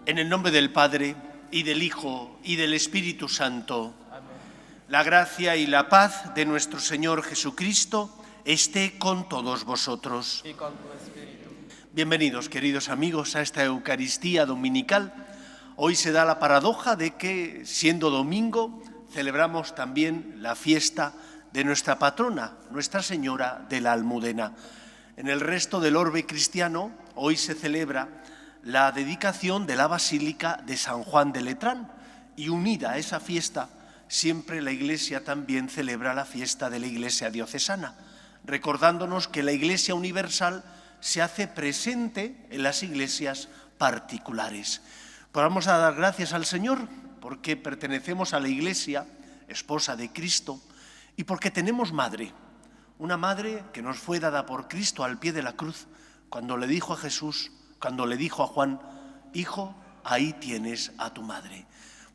En el nombre del Padre, y del Hijo, y del Espíritu Santo. Amén. La gracia y la paz de nuestro Señor Jesucristo esté con todos vosotros. Y con tu espíritu. Bienvenidos, queridos amigos, a esta Eucaristía dominical. Hoy se da la paradoja de que, siendo domingo, celebramos también la fiesta de nuestra patrona, Nuestra Señora de la Almudena. En el resto del orbe cristiano, hoy se celebra la dedicación de la Basílica de San Juan de Letrán, y unida a esa fiesta, siempre la Iglesia también celebra la fiesta de la Iglesia diocesana, recordándonos que la Iglesia universal se hace presente en las iglesias particulares. Pues vamos a dar gracias al Señor porque pertenecemos a la Iglesia, esposa de Cristo, y porque tenemos madre, una madre que nos fue dada por Cristo al pie de la cruz, cuando le dijo a Jesús, cuando le dijo a Juan: hijo, ahí tienes a tu madre.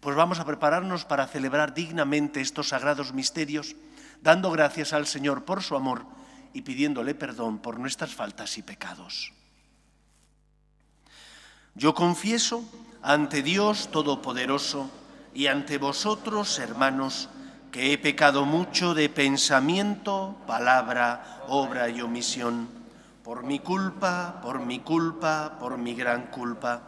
Pues vamos a prepararnos para celebrar dignamente estos sagrados misterios, dando gracias al Señor por su amor y pidiéndole perdón por nuestras faltas y pecados. Yo confieso ante Dios Todopoderoso y ante vosotros, hermanos, que he pecado mucho de pensamiento, palabra, obra y omisión, por mi culpa, por mi gran culpa.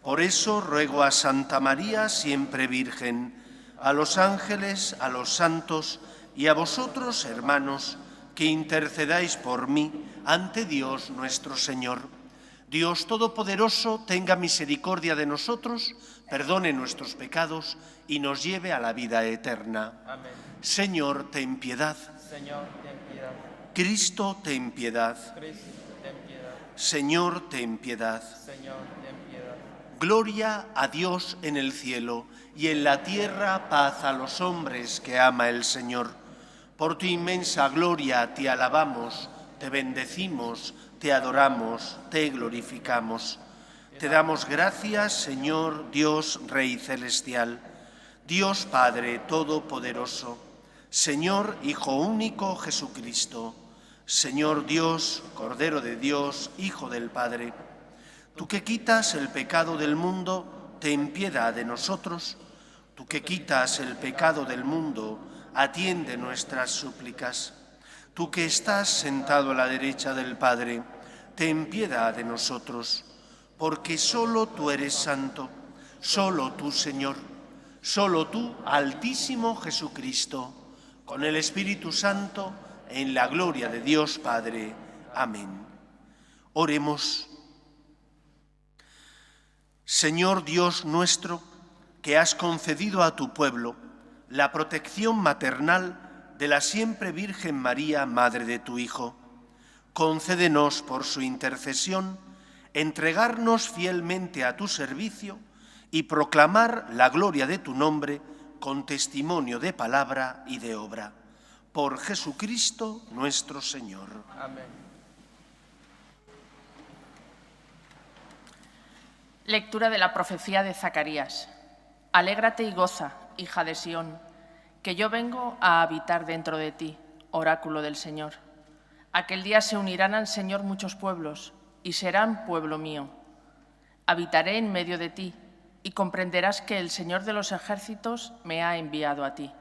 Por eso ruego a Santa María, siempre Virgen, a los ángeles, a los santos y a vosotros, hermanos, que intercedáis por mí ante Dios nuestro Señor. Dios Todopoderoso tenga misericordia de nosotros, perdone nuestros pecados y nos lleve a la vida eterna. Amén. Señor, ten piedad. Señor, ten piedad. Cristo, ten piedad. Cristo, ten piedad. Señor, ten piedad. Señor, ten piedad. Gloria a Dios en el cielo y en la tierra paz a los hombres que ama el Señor. Por tu inmensa gloria te alabamos, te bendecimos, te adoramos, te glorificamos. Te damos gracias, Señor Dios Rey Celestial, Dios Padre Todopoderoso, Señor Hijo único Jesucristo, Señor Dios, Cordero de Dios, Hijo del Padre. Tú que quitas el pecado del mundo, ten piedad de nosotros. Tú que quitas el pecado del mundo, atiende nuestras súplicas. Tú que estás sentado a la derecha del Padre, ten piedad de nosotros, porque solo tú eres santo, solo tú, Señor, solo tú, Altísimo Jesucristo, con el Espíritu Santo, en la gloria de Dios Padre. Amén. Oremos. Señor Dios nuestro, que has concedido a tu pueblo la protección maternal de la siempre Virgen María, Madre de tu Hijo, concédenos por su intercesión entregarnos fielmente a tu servicio y proclamar la gloria de tu nombre con testimonio de palabra y de obra. Por Jesucristo nuestro Señor. Amén. Lectura de la profecía de Zacarías. Alégrate y goza, hija de Sión, que yo vengo a habitar dentro de ti, oráculo del Señor. Aquel día se unirán al Señor muchos pueblos y serán pueblo mío. Habitaré en medio de ti y comprenderás que el Señor de los ejércitos me ha enviado a ti.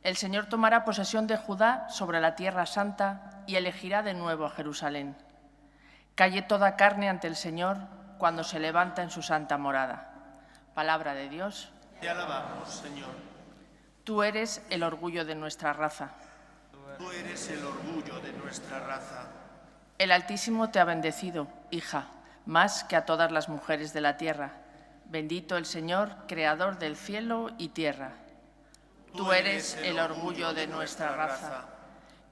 El Señor tomará posesión de Judá sobre la tierra santa y elegirá de nuevo a Jerusalén. Calle toda carne ante el Señor cuando se levanta en su santa morada. Palabra de Dios. Te alabamos, Señor. Tú eres el orgullo de nuestra raza. Tú eres el orgullo de nuestra raza. El Altísimo te ha bendecido, hija, más que a todas las mujeres de la tierra. Bendito el Señor, creador del cielo y tierra. Tú eres el orgullo de nuestra raza,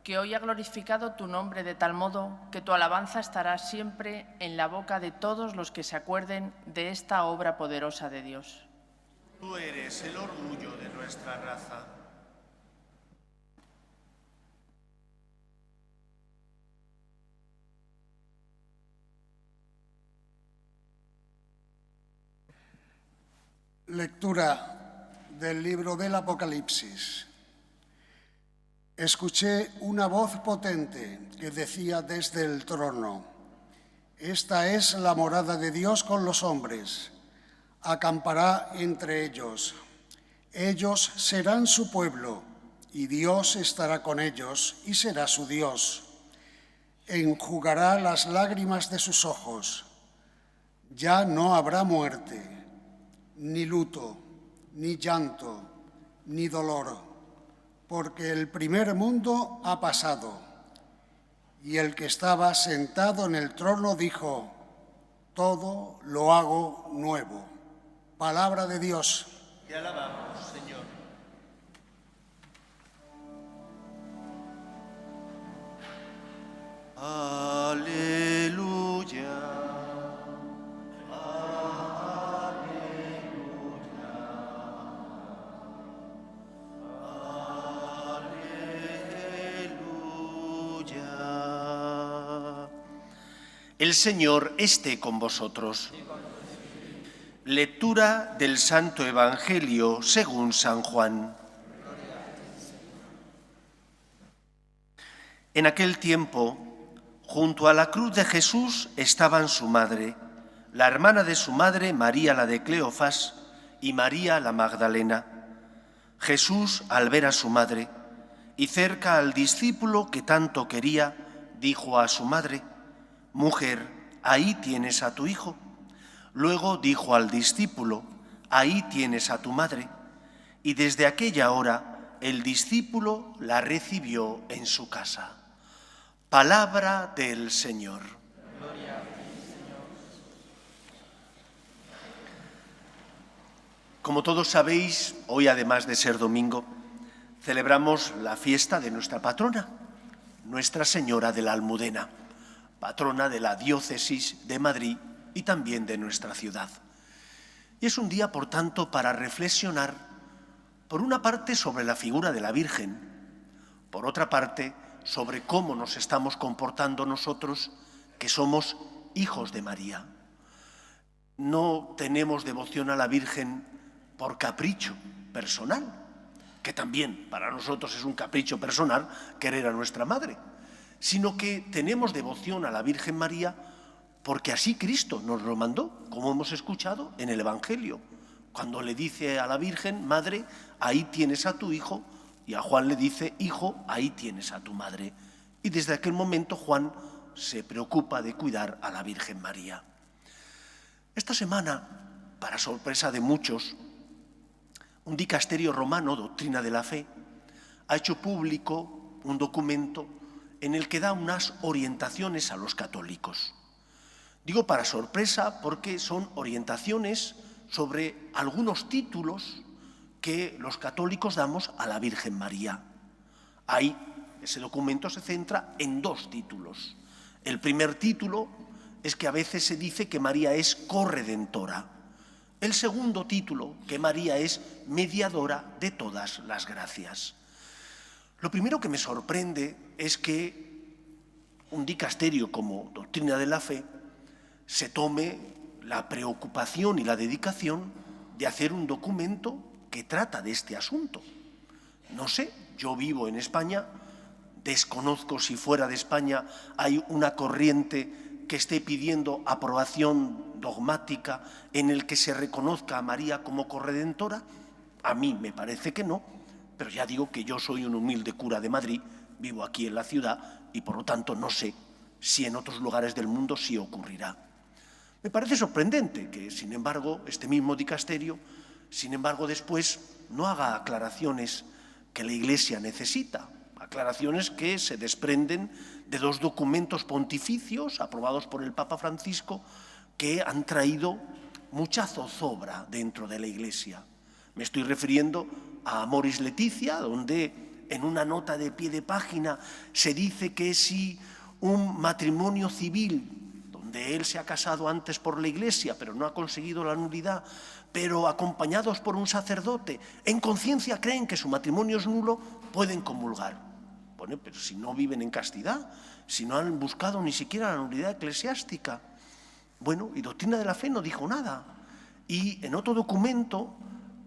que hoy ha glorificado tu nombre de tal modo que tu alabanza estará siempre en la boca de todos los que se acuerden de esta obra poderosa de Dios. Tú eres el orgullo de nuestra raza. Lectura del libro del Apocalipsis. Escuché una voz potente que decía desde el trono: Esta es la morada de Dios con los hombres. acampará entre ellos. Ellos serán su pueblo, y Dios estará con ellos y será su Dios. Enjugará las lágrimas de sus ojos. Ya no habrá muerte, ni luto, ni llanto, ni dolor, porque el primer mundo ha pasado. Y el que estaba sentado en el trono dijo: todo lo hago nuevo. Palabra de Dios. Te alabamos, Señor. Aleluya. Aleluya. El Señor esté con vosotros. Lectura del Santo Evangelio según San Juan. En aquel tiempo, junto a la cruz de Jesús estaban su madre, la hermana de su madre, María la de Cleofás, y María la Magdalena. Jesús, al ver a su madre y cerca al discípulo que tanto quería, dijo a su madre: «Mujer, ahí tienes a tu hijo». Luego dijo al discípulo: «Ahí tienes a tu madre». Y desde aquella hora el discípulo la recibió en su casa. Palabra del Señor. Gloria a ti, Señor. Como todos sabéis, hoy, además de ser domingo, celebramos la fiesta de nuestra patrona, Nuestra Señora de la Almudena, patrona de la diócesis de Madrid y también de nuestra ciudad. Y es un día, por tanto, para reflexionar, por una parte, sobre la figura de la Virgen, por otra parte, sobre cómo nos estamos comportando nosotros, que somos hijos de María. No tenemos devoción a la Virgen por capricho personal, que también para nosotros es un capricho personal querer a nuestra madre, sino que tenemos devoción a la Virgen María porque así Cristo nos lo mandó, como hemos escuchado en el Evangelio, cuando le dice a la Virgen: «Madre, ahí tienes a tu hijo», y a Juan le dice: «Hijo, ahí tienes a tu madre». Y desde aquel momento Juan se preocupa de cuidar a la Virgen María. Esta semana, para sorpresa de muchos, un dicasterio romano, Doctrina de la Fe, ha hecho público un documento en el que da unas orientaciones a los católicos. Digo para sorpresa porque son orientaciones sobre algunos títulos que los católicos damos a la Virgen María. Ahí, ese documento se centra en dos títulos. El primer título es que a veces se dice que María es corredentora. El segundo título, que María es mediadora de todas las gracias. Lo primero que me sorprende es que un dicasterio como Doctrina de la Fe se tome la preocupación y la dedicación de hacer un documento que trata de este asunto. No sé, yo vivo en España, desconozco si fuera de España hay una corriente que esté pidiendo aprobación dogmática en el que se reconozca a María como corredentora. A mí me parece que no, pero ya digo que yo soy un humilde cura de Madrid, vivo aquí en la ciudad y por lo tanto no sé si en otros lugares del mundo sí ocurrirá. Me parece sorprendente que, sin embargo, este mismo dicasterio, después no haga aclaraciones que la Iglesia necesita, aclaraciones que se desprenden de dos documentos pontificios aprobados por el Papa Francisco que han traído mucha zozobra dentro de la Iglesia. Me estoy refiriendo a Amoris Laetitia, donde en una nota de pie de página se dice que si un matrimonio civil donde él se ha casado antes por la Iglesia, pero no ha conseguido la nulidad, pero acompañados por un sacerdote, en conciencia creen que su matrimonio es nulo, pueden comulgar. Bueno, pero si no viven en castidad, si no han buscado ni siquiera la nulidad eclesiástica. Bueno, y Doctrina de la Fe no dijo nada. Y en otro documento,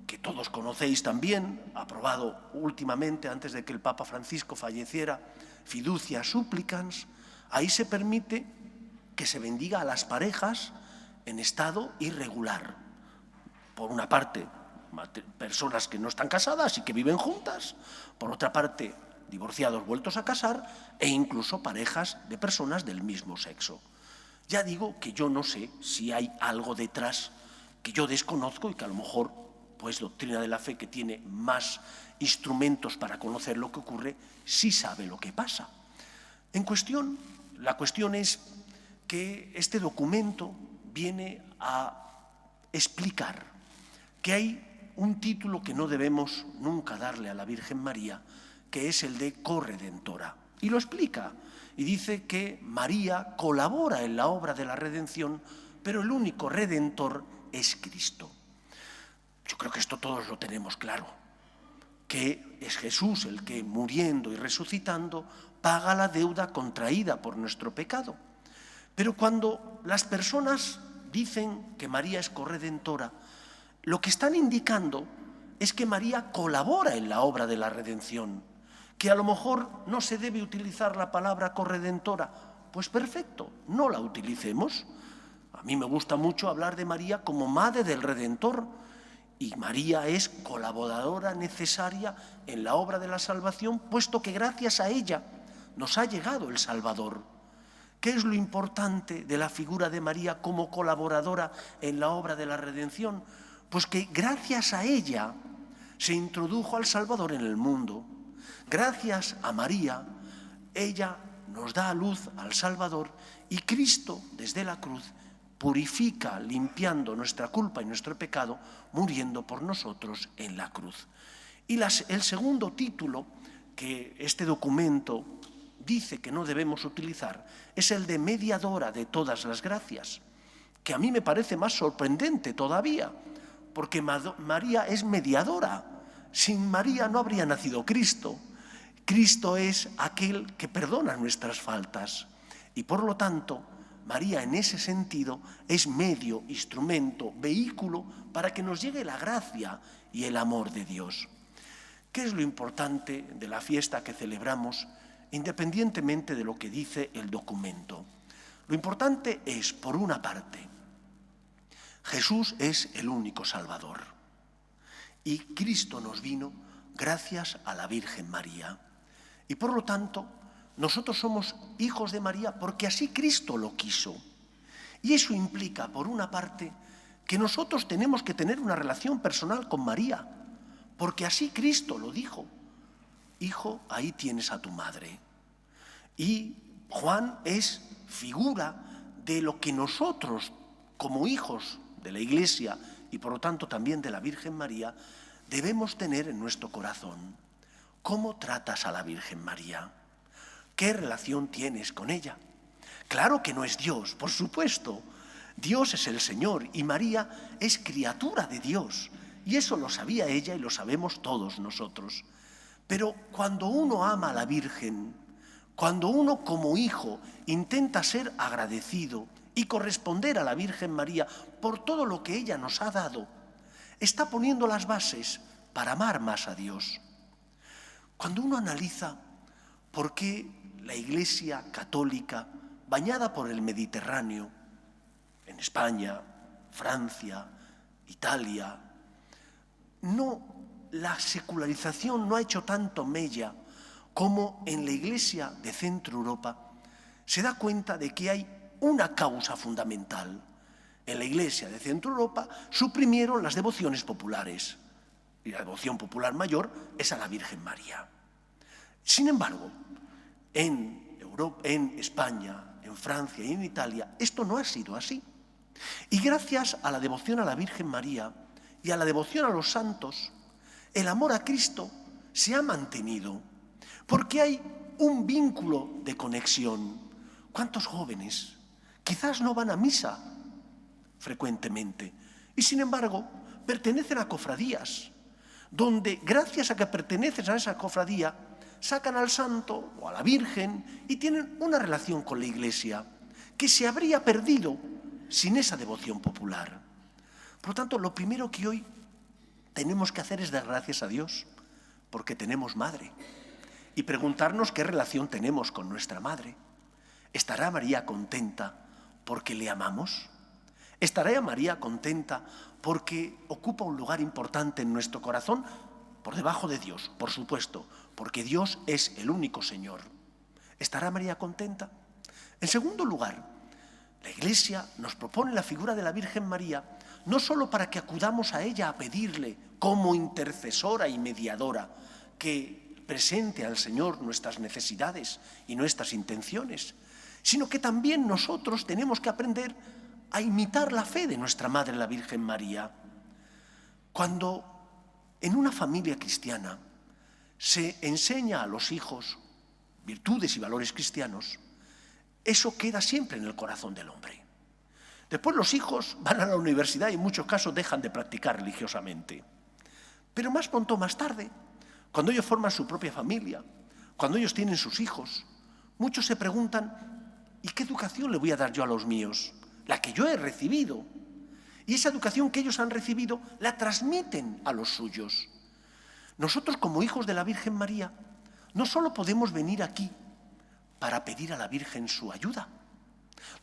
que todos conocéis también, aprobado últimamente antes de que el Papa Francisco falleciera, Fiducia Supplicans, ahí se permite que se bendiga a las parejas en estado irregular. por una parte, personas que no están casadas y que viven juntas, por otra parte, divorciados vueltos a casar e incluso parejas de personas del mismo sexo. Ya digo que yo no sé si hay algo detrás que yo desconozco y que a lo mejor, pues Doctrina de la Fe, que tiene más instrumentos para conocer lo que ocurre, sí sabe lo que pasa. La cuestión es que este documento viene a explicar que hay un título que no debemos nunca darle a la Virgen María, que es el de corredentora. Y lo explica, y dice que María colabora en la obra de la redención, pero el único redentor es Cristo. Yo creo que esto todos lo tenemos claro, que es Jesús el que, muriendo y resucitando, paga la deuda contraída por nuestro pecado. Pero cuando las personas dicen que María es corredentora, lo que están indicando es que María colabora en la obra de la redención, que a lo mejor no se debe utilizar la palabra corredentora. Pues perfecto, no la utilicemos. A mí me gusta mucho hablar de María como madre del Redentor, y María es colaboradora necesaria en la obra de la salvación, puesto que gracias a ella nos ha llegado el Salvador. ¿Qué es lo importante de la figura de María como colaboradora en la obra de la redención? Pues que gracias a ella se introdujo al Salvador en el mundo. Gracias a María, ella nos da a luz al Salvador, y Cristo, desde la cruz, purifica, limpiando nuestra culpa y nuestro pecado, muriendo por nosotros en la cruz. Y el segundo título que este documento dice que no debemos utilizar es el de mediadora de todas las gracias, que a mí me parece más sorprendente todavía, porque María es mediadora. Sin María no habría nacido Cristo. Cristo es aquel que perdona nuestras faltas, y por lo tanto María en ese sentido es medio, instrumento, vehículo para que nos llegue la gracia y el amor de Dios. ¿Qué es lo importante de la fiesta que celebramos, independientemente de lo que dice el documento? Lo importante es, por una parte, Jesús es el único Salvador, y Cristo nos vino gracias a la Virgen María. Y por lo tanto, nosotros somos hijos de María porque así Cristo lo quiso. Y eso implica, por una parte, que nosotros tenemos que tener una relación personal con María, porque así Cristo lo dijo. Hijo, ahí tienes a tu madre. Y Juan es figura de lo que nosotros, como hijos de la Iglesia y por lo tanto también de la Virgen María, debemos tener en nuestro corazón. ¿Cómo tratas a la Virgen María? ¿Qué relación tienes con ella? Claro que no es Dios, por supuesto. Dios es el Señor y María es criatura de Dios. Y eso lo sabía ella y lo sabemos todos nosotros. Pero cuando uno ama a la Virgen, cuando uno como hijo intenta ser agradecido y corresponder a la Virgen María por todo lo que ella nos ha dado, está poniendo las bases para amar más a Dios. Cuando uno analiza por qué la Iglesia católica, bañada por el Mediterráneo, en España, Francia, Italia, la secularización no ha hecho tanto mella como en la Iglesia de Centro Europa, se da cuenta de que hay una causa fundamental. En la Iglesia de Centro Europa suprimieron las devociones populares, y la devoción popular mayor es a la Virgen María. Sin embargo, en Europa, en España, en Francia y en Italia, esto no ha sido así. Y gracias a la devoción a la Virgen María y a la devoción a los santos, el amor a Cristo se ha mantenido, porque hay un vínculo de conexión. ¿Cuántos jóvenes quizás no van a misa frecuentemente y sin embargo pertenecen a cofradías, donde gracias a que pertenecen a esa cofradía sacan al santo o a la Virgen y tienen una relación con la Iglesia que se habría perdido sin esa devoción popular? Por lo tanto, lo primero que hoy tenemos que hacer es dar gracias a Dios porque tenemos madre y preguntarnos qué relación tenemos con nuestra madre. ¿Estará María contenta porque le amamos? ¿Estará María contenta porque ocupa un lugar importante en nuestro corazón, por debajo de Dios, por supuesto, porque Dios es el único Señor. ¿Estará María contenta? En segundo lugar, la Iglesia nos propone la figura de la Virgen María no solo para que acudamos a ella a pedirle como intercesora y mediadora que presente al Señor nuestras necesidades y nuestras intenciones, sino que también nosotros tenemos que aprender a imitar la fe de nuestra Madre la Virgen María. Cuando en una familia cristiana se enseña a los hijos virtudes y valores cristianos, eso queda siempre en el corazón del hombre. Después los hijos van a la universidad y en muchos casos dejan de practicar religiosamente. Pero más pronto o más tarde, cuando ellos forman su propia familia, cuando ellos tienen sus hijos, muchos se preguntan, ¿y qué educación le voy a dar yo a los míos? La que yo he recibido. Y esa educación que ellos han recibido la transmiten a los suyos. Nosotros como hijos de la Virgen María no solo podemos venir aquí para pedir a la Virgen su ayuda,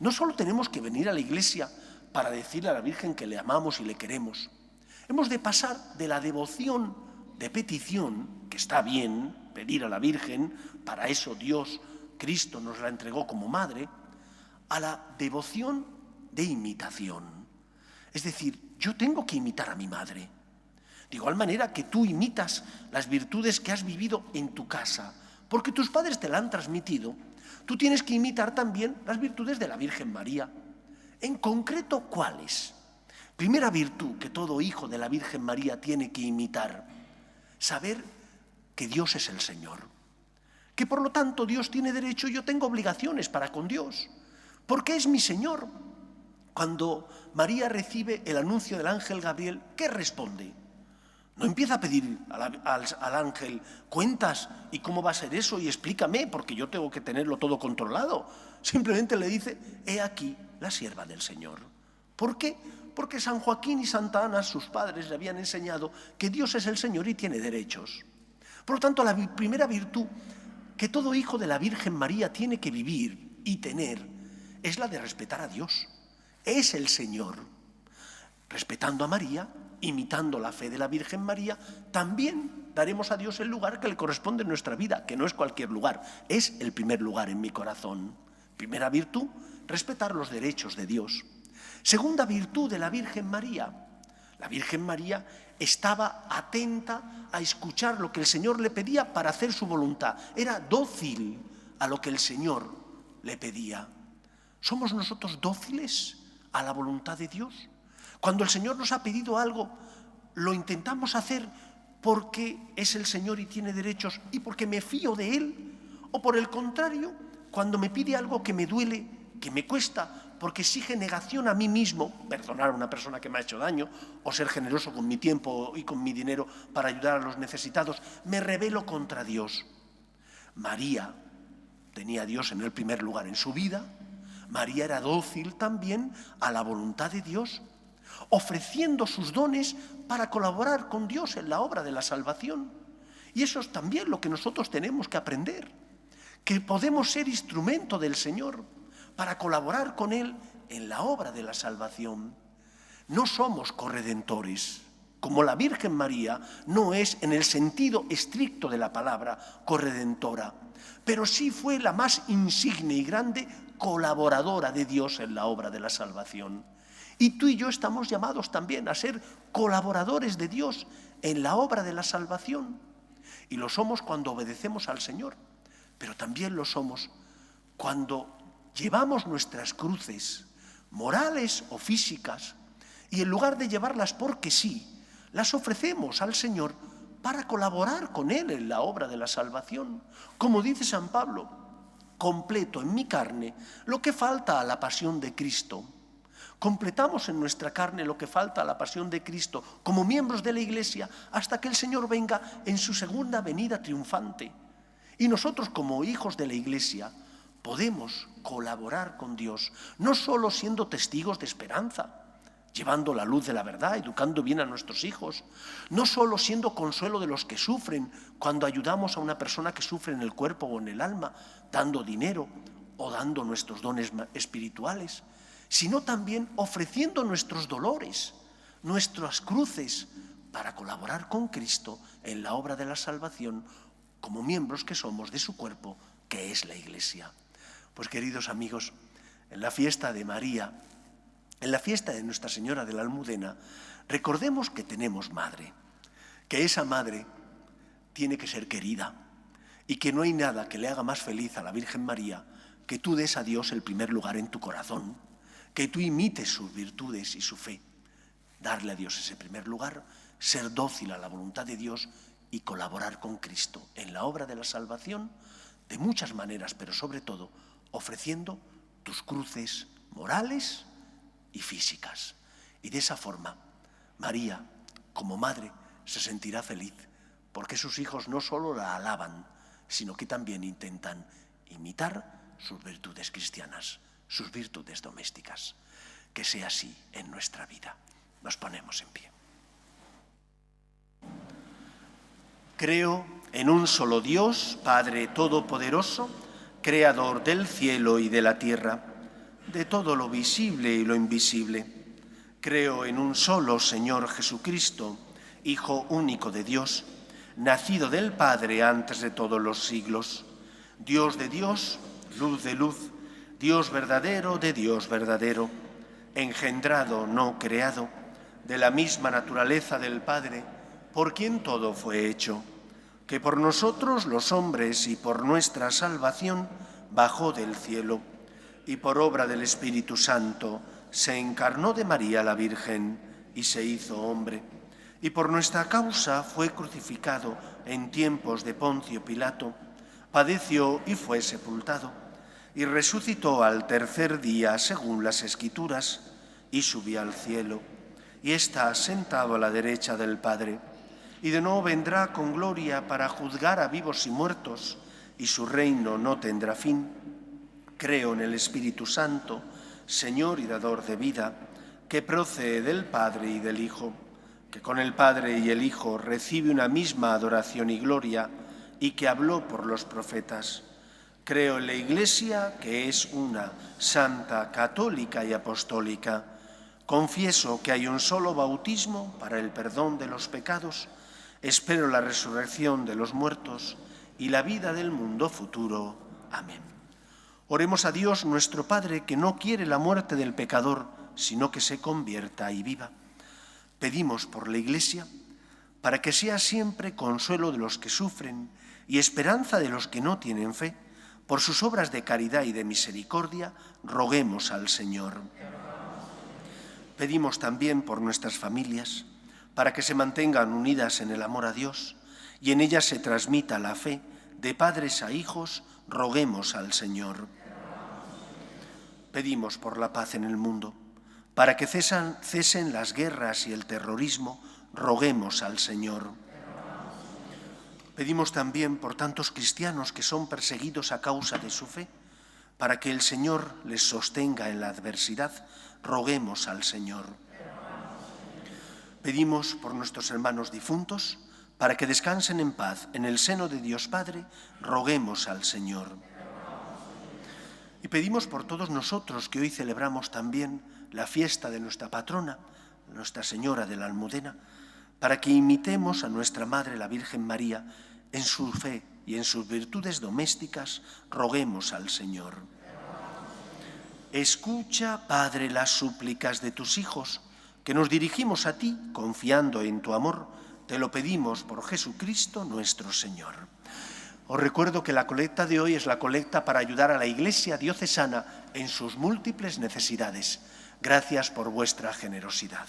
no solo tenemos que venir a la iglesia para decirle a la Virgen que le amamos y le queremos. Hemos de pasar de la devoción de petición, que está bien pedir a la Virgen, para eso Dios, Cristo nos la entregó como madre, a la devoción de imitación. Es decir, yo tengo que imitar a mi madre. De igual manera que tú imitas las virtudes que has vivido en tu casa, porque tus padres te la han transmitido, tú tienes que imitar también las virtudes de la Virgen María. En concreto, ¿cuáles? Primera virtud que todo hijo de la Virgen María tiene que imitar: saber que Dios es el Señor, que por lo tanto Dios tiene derecho y yo tengo obligaciones para con Dios, porque es mi Señor. Cuando María recibe el anuncio del ángel Gabriel, ¿qué responde? No empieza a pedir al ángel cuentas y cómo va a ser eso y explícame porque yo tengo que tenerlo todo controlado. Simplemente le dice, he aquí la sierva del Señor. ¿Por qué? Porque San Joaquín y Santa Ana, sus padres, le habían enseñado que Dios es el Señor y tiene derechos. Por lo tanto, la primera virtud que todo hijo de la Virgen María tiene que vivir y tener es la de respetar a Dios. Es el Señor. Respetando a María, imitando la fe de la Virgen María, también daremos a Dios el lugar que le corresponde en nuestra vida, que no es cualquier lugar, es el primer lugar en mi corazón. Primera virtud, respetar los derechos de Dios. Segunda virtud de la Virgen María. La Virgen María estaba atenta a escuchar lo que el Señor le pedía para hacer su voluntad. Era dócil a lo que el Señor le pedía. ¿Somos nosotros dóciles a la voluntad de Dios? Cuando el Señor nos ha pedido algo, lo intentamos hacer porque es el Señor y tiene derechos y porque me fío de Él. O por el contrario, cuando me pide algo que me duele, que me cuesta, porque exige negación a mí mismo, perdonar a una persona que me ha hecho daño, o ser generoso con mi tiempo y con mi dinero para ayudar a los necesitados, me rebelo contra Dios. María tenía a Dios en el primer lugar en su vida. María era dócil también a la voluntad de Dios, ofreciendo sus dones para colaborar con Dios en la obra de la salvación. Y eso es también lo que nosotros tenemos que aprender, que podemos ser instrumento del Señor para colaborar con Él en la obra de la salvación. No somos corredentores, como la Virgen María no es en el sentido estricto de la palabra corredentora, pero sí fue la más insigne y grande colaboradora de Dios en la obra de la salvación. Y tú y yo estamos llamados también a ser colaboradores de Dios en la obra de la salvación. Y lo somos cuando obedecemos al Señor, pero también lo somos cuando llevamos nuestras cruces, morales o físicas, y en lugar de llevarlas porque sí, las ofrecemos al Señor para colaborar con Él en la obra de la salvación. Como dice San Pablo, completo en mi carne lo que falta a la pasión de Cristo. Completamos en nuestra carne lo que falta a la pasión de Cristo como miembros de la Iglesia hasta que el Señor venga en su segunda venida triunfante. Y nosotros como hijos de la Iglesia podemos colaborar con Dios, no solo siendo testigos de esperanza, llevando la luz de la verdad, educando bien a nuestros hijos, no solo siendo consuelo de los que sufren cuando ayudamos a una persona que sufre en el cuerpo o en el alma, dando dinero o dando nuestros dones espirituales, sino también ofreciendo nuestros dolores nuestras cruces, para colaborar con Cristo en la obra de la salvación como miembros que somos de su cuerpo, que es la Iglesia. Pues queridos amigos, en la fiesta de María, en la fiesta de Nuestra Señora de la Almudena, recordemos que tenemos madre, que esa madre tiene que ser querida y que no hay nada que le haga más feliz a la Virgen María que tú des a Dios el primer lugar en tu corazón, que tú imites sus virtudes y su fe, darle a Dios ese primer lugar, ser dócil a la voluntad de Dios y colaborar con Cristo en la obra de la salvación de muchas maneras, pero sobre todo ofreciendo tus cruces morales y físicas. Y de esa forma, María, como madre, se sentirá feliz, porque sus hijos no solo la alaban, sino que también intentan imitar sus virtudes cristianas, sus virtudes domésticas. Que sea así en nuestra vida. Nos ponemos en pie. Creo en un solo Dios, Padre Todopoderoso, Creador del cielo y de la tierra, de todo lo visible y lo invisible. Creo en un solo Señor Jesucristo, Hijo único de Dios, nacido del Padre antes de todos los siglos, Dios de Dios, luz de luz, Dios verdadero de Dios verdadero, engendrado, no creado, de la misma naturaleza del Padre, por quien todo fue hecho, que por nosotros los hombres y por nuestra salvación bajó del cielo, y por obra del Espíritu Santo se encarnó de María la Virgen y se hizo hombre, y por nuestra causa fue crucificado en tiempos de Poncio Pilato, padeció y fue sepultado, y resucitó al tercer día según las Escrituras, y subió al cielo, y está sentado a la derecha del Padre, y de nuevo vendrá con gloria para juzgar a vivos y muertos, y su reino no tendrá fin. Creo en el Espíritu Santo, Señor y dador de vida, que procede del Padre y del Hijo, que con el Padre y el Hijo recibe una misma adoración y gloria, y que habló por los profetas. Creo en la Iglesia, que es una, santa, católica y apostólica. Confieso que hay un solo bautismo para el perdón de los pecados. Espero la resurrección de los muertos y la vida del mundo futuro. Amén. Oremos a Dios nuestro Padre, que no quiere la muerte del pecador, sino que se convierta y viva. Pedimos por la Iglesia, para que sea siempre consuelo de los que sufren y esperanza de los que no tienen fe. Por sus obras de caridad y de misericordia, roguemos al Señor. Pedimos también por nuestras familias, para que se mantengan unidas en el amor a Dios y en ellas se transmita la fe de padres a hijos, roguemos al Señor. Pedimos por la paz en el mundo, para que cesen las guerras y el terrorismo, roguemos al Señor. Pedimos también por tantos cristianos que son perseguidos a causa de su fe, para que el Señor les sostenga en la adversidad, roguemos al Señor. Pedimos por nuestros hermanos difuntos, para que descansen en paz en el seno de Dios Padre, roguemos al Señor. Y pedimos por todos nosotros que hoy celebramos también la fiesta de nuestra patrona, Nuestra Señora de la Almudena, para que imitemos a nuestra Madre la Virgen María en su fe y en sus virtudes domésticas, roguemos al Señor. Escucha, Padre, las súplicas de tus hijos, que nos dirigimos a ti confiando en tu amor. Te lo pedimos por Jesucristo nuestro Señor. Os recuerdo que la colecta de hoy es la colecta para ayudar a la Iglesia diocesana en sus múltiples necesidades. Gracias por vuestra generosidad.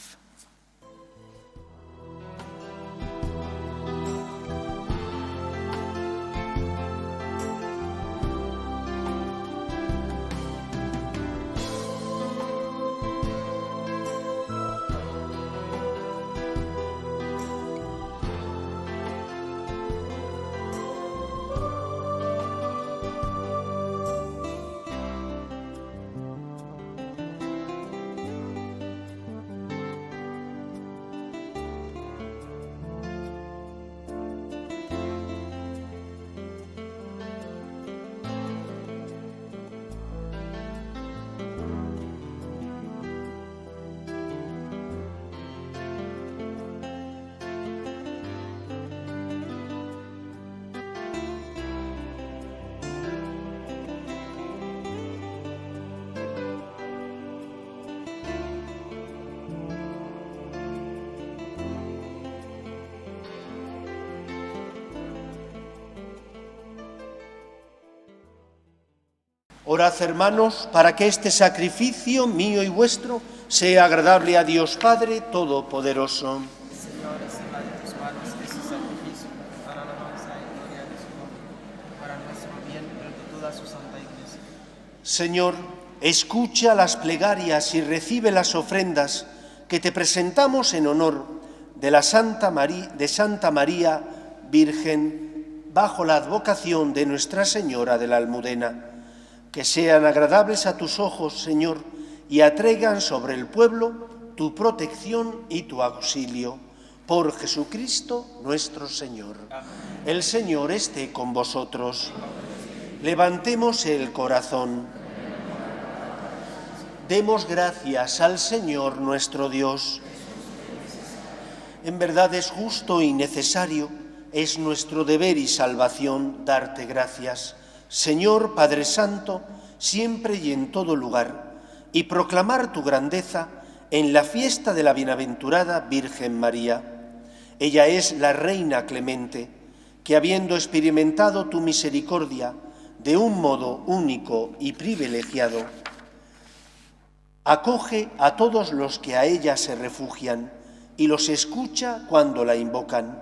Orad, hermanos, para que este sacrificio mío y vuestro sea agradable a Dios Padre Todopoderoso. Señor, reciba de tus manos este sacrificio para la alabanza y gloria de su nombre, para nuestro bien y el de toda su santa Iglesia. Señor, escucha las plegarias y recibe las ofrendas que te presentamos en honor de Santa María Virgen, bajo la advocación de Nuestra Señora de la Almudena. Que sean agradables a tus ojos, Señor, y atraigan sobre el pueblo tu protección y tu auxilio. Por Jesucristo nuestro Señor. El Señor esté con vosotros. Levantemos el corazón. Demos gracias al Señor nuestro Dios. En verdad es justo y necesario, es nuestro deber y salvación darte gracias, Señor Padre Santo, siempre y en todo lugar, y proclamar tu grandeza en la fiesta de la bienaventurada Virgen María. Ella es la Reina clemente, que habiendo experimentado tu misericordia de un modo único y privilegiado, acoge a todos los que a ella se refugian y los escucha cuando la invocan.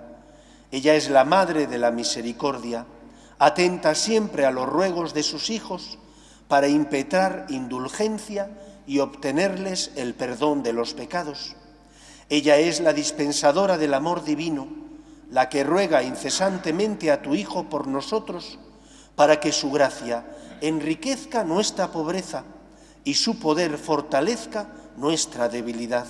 Ella es la Madre de la Misericordia, atenta siempre a los ruegos de sus hijos para impetrar indulgencia y obtenerles el perdón de los pecados. Ella es la dispensadora del amor divino, la que ruega incesantemente a tu Hijo por nosotros, para que su gracia enriquezca nuestra pobreza y su poder fortalezca nuestra debilidad.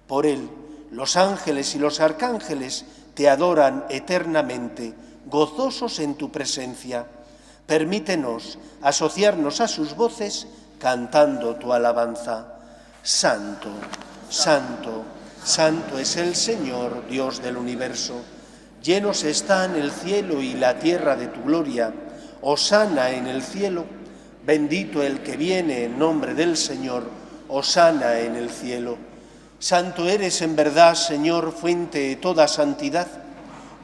Por él, los ángeles y los arcángeles te adoran eternamente, gozosos en tu presencia. Permítenos asociarnos a sus voces cantando tu alabanza. Santo, santo, santo es el Señor, Dios del universo. Llenos están el cielo y la tierra de tu gloria. Hosana en el cielo. Bendito el que viene en nombre del Señor. Hosana en el cielo. Santo eres en verdad, Señor, fuente de toda santidad.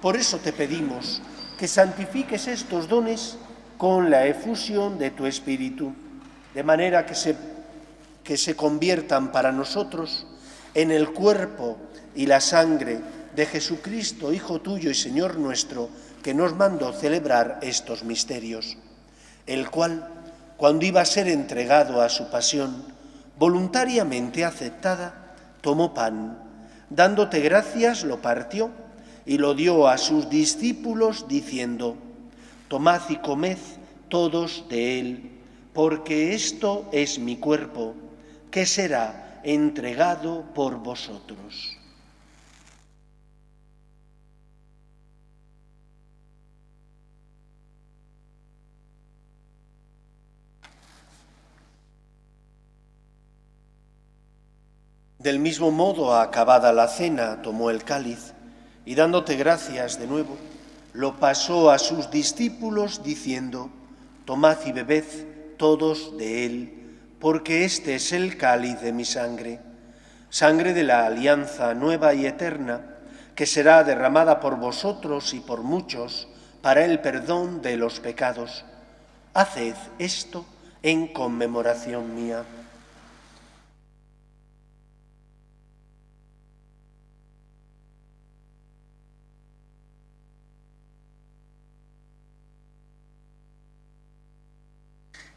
Por eso te pedimos que santifiques estos dones con la efusión de tu Espíritu, de manera que se conviertan para nosotros en el cuerpo y la sangre de Jesucristo, Hijo tuyo y Señor nuestro, que nos mandó celebrar estos misterios, el cual, cuando iba a ser entregado a su pasión, voluntariamente aceptada, tomó pan, dándote gracias, lo partió y lo dio a sus discípulos, diciendo: tomad y comed todos de él, porque esto es mi cuerpo, que será entregado por vosotros. Del mismo modo, acabada la cena, tomó el cáliz y dándote gracias de nuevo, lo pasó a sus discípulos diciendo: tomad y bebed todos de él, porque este es el cáliz de mi sangre, sangre de la alianza nueva y eterna, que será derramada por vosotros y por muchos para el perdón de los pecados. Haced esto en conmemoración mía.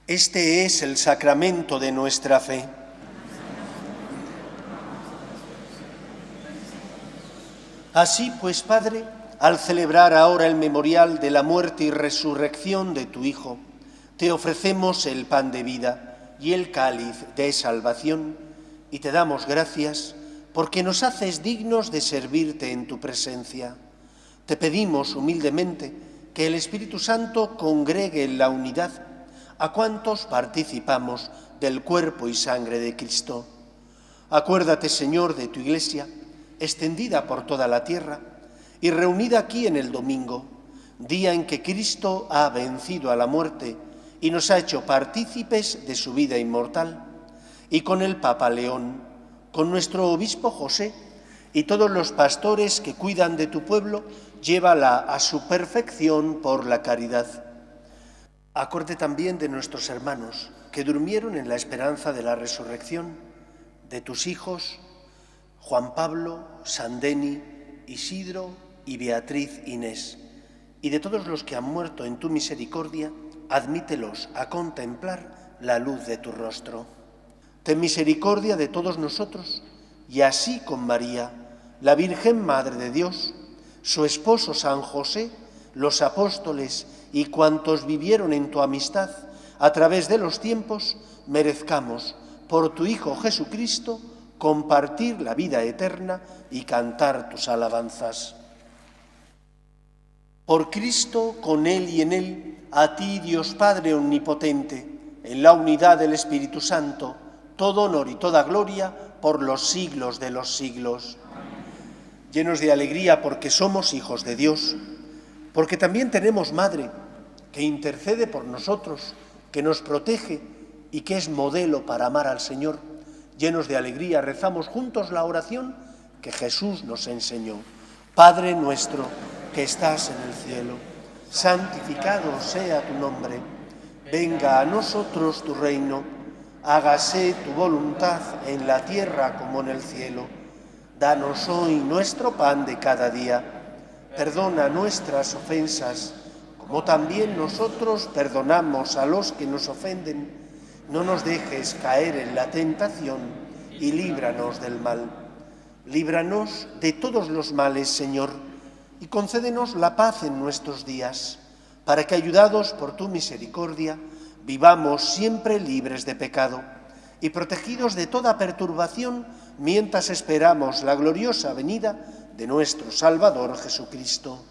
Este es el sacramento de nuestra fe. Así pues, Padre, al celebrar ahora el memorial de la muerte y resurrección de tu Hijo, te ofrecemos el pan de vida y el cáliz de salvación, y te damos gracias porque nos haces dignos de servirte en tu presencia. Te pedimos humildemente que el Espíritu Santo congregue en la unidad a cuantos participamos del cuerpo y sangre de Cristo. Acuérdate, Señor, de tu Iglesia, extendida por toda la tierra y reunida aquí en el domingo, día en que Cristo ha vencido a la muerte y nos ha hecho partícipes de su vida inmortal, y con el Papa León, con nuestro obispo José y todos los pastores que cuidan de tu pueblo, llévala a su perfección por la caridad. Acuérdate también de nuestros hermanos que durmieron en la esperanza de la resurrección, de tus hijos Juan Pablo, Sandeni, Isidro y Beatriz Inés, y de todos los que han muerto en tu misericordia, admítelos a contemplar la luz de tu rostro. Ten misericordia de todos nosotros, y así con María, la Virgen Madre de Dios, su esposo San José, los apóstoles y cuantos vivieron en tu amistad a través de los tiempos, merezcamos, por tu Hijo Jesucristo, compartir la vida eterna y cantar tus alabanzas. Por Cristo, con Él y en Él, a ti, Dios Padre omnipotente, en la unidad del Espíritu Santo, todo honor y toda gloria por los siglos de los siglos. Llenos de alegría porque somos hijos de Dios, porque también tenemos Madre que intercede por nosotros, que nos protege y que es modelo para amar al Señor. Llenos de alegría rezamos juntos la oración que Jesús nos enseñó. Padre nuestro que estás en el cielo, santificado sea tu nombre. Venga a nosotros tu reino, hágase tu voluntad en la tierra como en el cielo. Danos hoy nuestro pan de cada día. Perdona nuestras ofensas, como también nosotros perdonamos a los que nos ofenden. No nos dejes caer en la tentación y líbranos del mal. Líbranos de todos los males, Señor, y concédenos la paz en nuestros días, para que, ayudados por tu misericordia, vivamos siempre libres de pecado y protegidos de toda perturbación mientras esperamos la gloriosa venida de nuestro Salvador Jesucristo.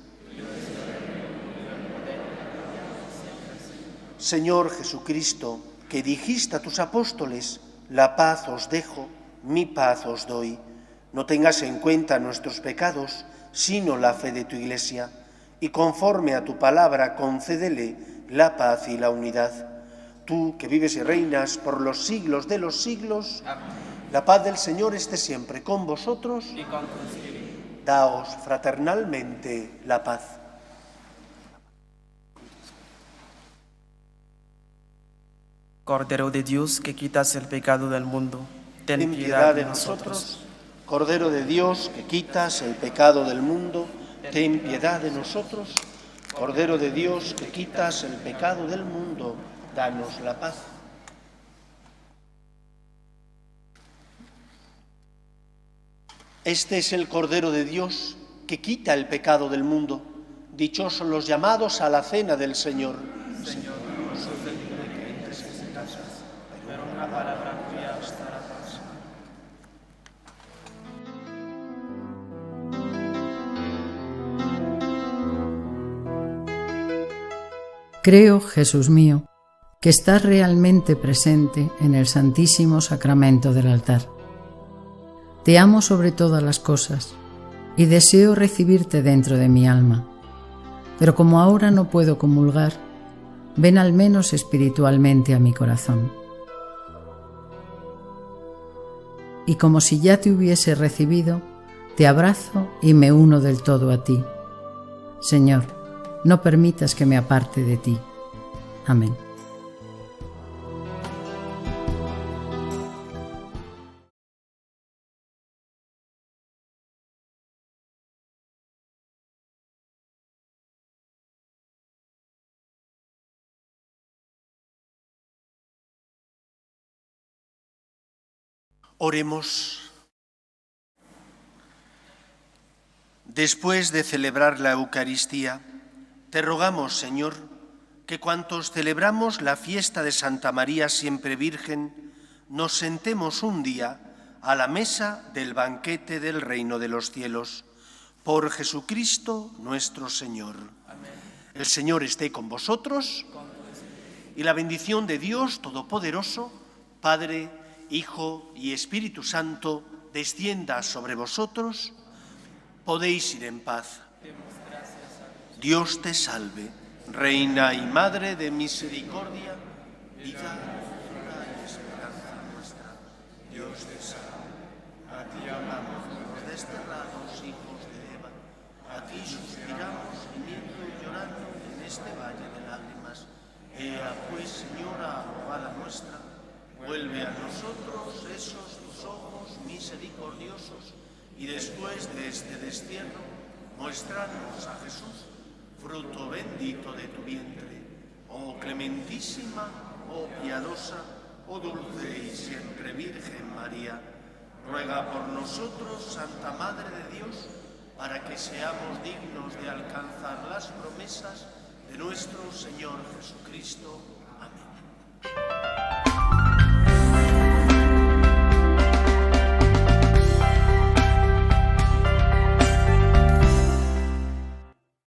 Señor Jesucristo, que dijiste a tus apóstoles, la paz os dejo, mi paz os doy. No tengas en cuenta nuestros pecados, sino la fe de tu Iglesia, y conforme a tu palabra concédele la paz y la unidad. Tú, que vives y reinas por los siglos de los siglos, amén. La paz del Señor esté siempre con vosotros. Y con tu espíritu. Daos fraternalmente la paz. Cordero de Dios, que quitas el pecado del mundo, ten piedad de nosotros. Cordero de Dios, que quitas el pecado del mundo, ten piedad de nosotros. Cordero de Dios, que quitas el pecado del mundo, danos la paz. Este es el Cordero de Dios, que quita el pecado del mundo. Dichosos los llamados a la cena del Señor. Señor, no soy digno de que entres en casa, pero una palabra tuya bastará para sanar. Creo, Jesús mío, que estás realmente presente en el Santísimo Sacramento del altar. Te amo sobre todas las cosas y deseo recibirte dentro de mi alma, pero como ahora no puedo comulgar, ven al menos espiritualmente a mi corazón. Y como si ya te hubiese recibido, te abrazo y me uno del todo a ti. Señor, no permitas que me aparte de ti. Amén. Oremos. Después de celebrar la Eucaristía, te rogamos, Señor, que cuantos celebramos la fiesta de Santa María Siempre Virgen, nos sentemos un día a la mesa del banquete del reino de los cielos. Por Jesucristo nuestro Señor. Amén. El Señor esté con vosotros y la bendición de Dios Todopoderoso, Padre, Hijo y Espíritu Santo, descienda sobre vosotros. Podéis ir en paz. Dios te salve, Reina y Madre de misericordia, vida, dulzura y esperanza nuestra. Dios te salve. A ti amamos los desterrados hijos de Eva. A ti suspiramos, gimiendo y llorando en este valle de lágrimas. Ea después de este destierro, muéstranos a Jesús, fruto bendito de tu vientre, oh clementísima, oh piadosa, oh dulce y siempre Virgen María. Ruega por nosotros, Santa Madre de Dios, para que seamos dignos de alcanzar las promesas de nuestro Señor Jesucristo. Amén.